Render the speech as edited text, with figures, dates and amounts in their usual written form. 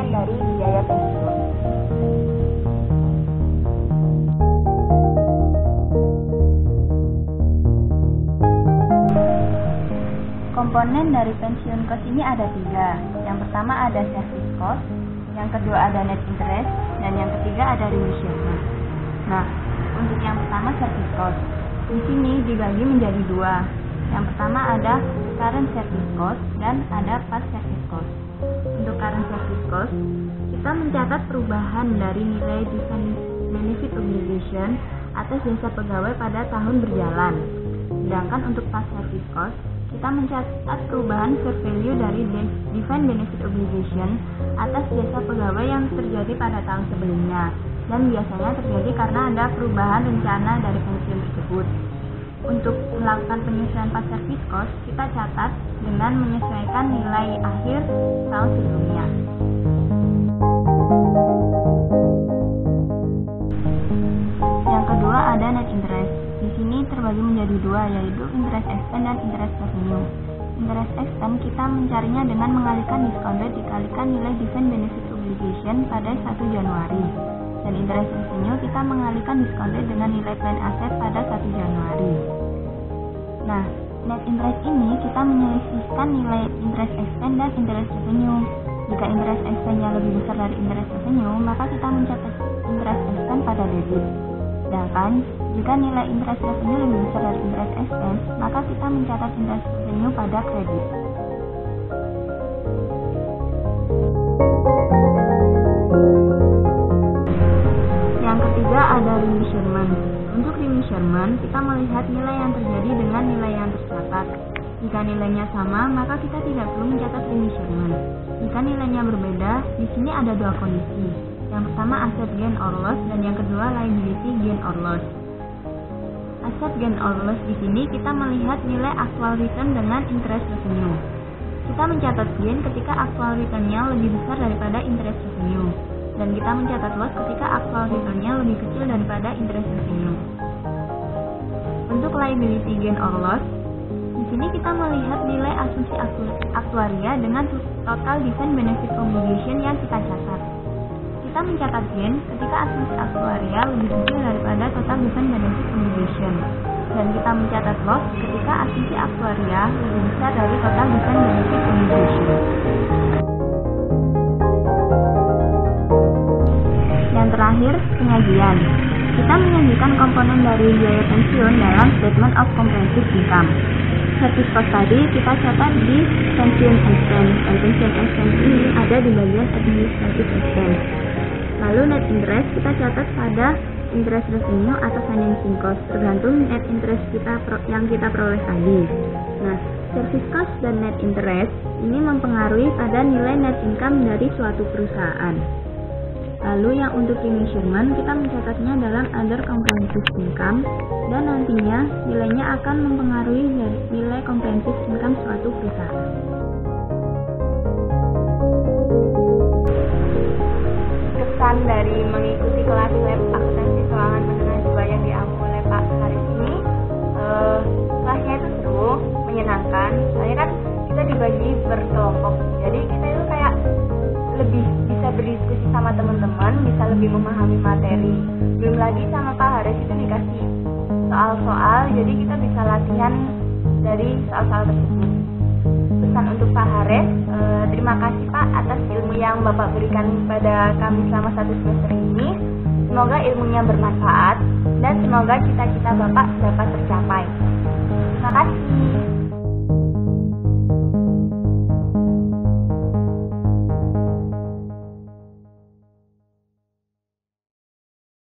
komponen dari biaya pensiun. Komponen dari pensiun cost ini ada 3. Yang pertama ada service cost, yang kedua ada net interest, dan yang ketiga ada remission. Nah, untuk yang pertama service cost. Di sini dibagi menjadi 2. Yang pertama ada current service cost dan ada past service cost. Untuk current service cost, kita mencatat perubahan dari nilai defined benefit obligation atas jasa pegawai pada tahun berjalan. Sedangkan untuk past service cost, kita mencatat perubahan fair value dari defined benefit obligation atas jasa pegawai yang terjadi pada tahun sebelumnya, dan biasanya terjadi karena ada perubahan rencana dari pensiun tersebut. Untuk melakukan penyesuaian past service cost, kita catat dengan menyesuaikan nilai akhir tahun sebelumnya. Yang kedua ada net interest. Di sini terbagi menjadi 2, yaitu interest expense dan interest revenue. Interest expense kita mencarinya dengan mengalihkan discount rate dikalikan nilai defined benefit obligation pada 1 Januari. Dan interest revenue kita mengalihkan discount rate dengan nilai plan asset pada 1 Januari. Nah, net interest ini kita menyisihkan nilai interest expense dan interest revenue. Jika interest expense-nya lebih besar dari interest revenue, maka kita mencatat interest expense pada debit. Sedangkan jika nilai interest revenue lebih besar dari interest expense, maka kita mencatat interest revenue pada kredit. Yang ketiga ada remeasurement. Untuk remeasurement, kita melihat nilai yang terjadi dengan nilai yang tercatat. Jika nilainya sama, maka kita tidak perlu mencatat remeasurement. Jika nilainya berbeda, di sini ada 2 kondisi. Yang pertama asset gain or loss dan yang kedua liability gain or loss. Asset gain or loss di sini kita melihat nilai actual return dengan interest revenue. Kita mencatat gain ketika actual return-nya lebih besar daripada interest revenue, dan kita mencatat loss ketika actual return-nya lebih kecil daripada interest revenue. Untuk liability gain or loss, di sini kita melihat nilai asumsi aktuaria dengan total defined benefit obligation yang kita catat. Kita mencatat gain ketika asumsi aktuaria lebih kecil daripada total defined benefit obligation, dan kita mencatat loss ketika asumsi aktuaria lebih besar dari total defined benefit obligation. Yang terakhir, penyajian. Kita menyajikan komponen dari biaya pensiun dalam statement of comprehensive income. Service cost tadi kita catat di pensiun expense, dan pensiun expense ini ada di bagian administrative expense. Lalu net interest kita catat pada interest revenue atau financing cost, tergantung net interest yang kita peroleh tadi. Nah, service cost dan net interest ini mempengaruhi pada nilai net income dari suatu perusahaan. Lalu yang untuk remeasurement kita mencatatnya dalam other comprehensive income, dan nantinya nilainya akan mempengaruhi nilai comprehensive income suatu perusahaan. Kesan dari mengikuti kelas lab akuntansi keuangan menengah 2 yang diambil oleh Pak Haris ini, kelasnya itu seru, menyenangkan. Soalnya kan kita dibagi berkelompok, jadi kita itu kayak lebih bisa berdiskusi sama teman-teman, bisa lebih memahami materi. Belum lagi sama Pak Haris itu dikasih soal-soal, jadi kita bisa latihan dari soal-soal tersebut. Pesan untuk Pak Haris, terima kasih Pak atas ilmu yang Bapak berikan pada kami selama 1 semester ini. Semoga ilmunya bermanfaat dan semoga cita-cita Bapak dapat tercapai. Terima kasih.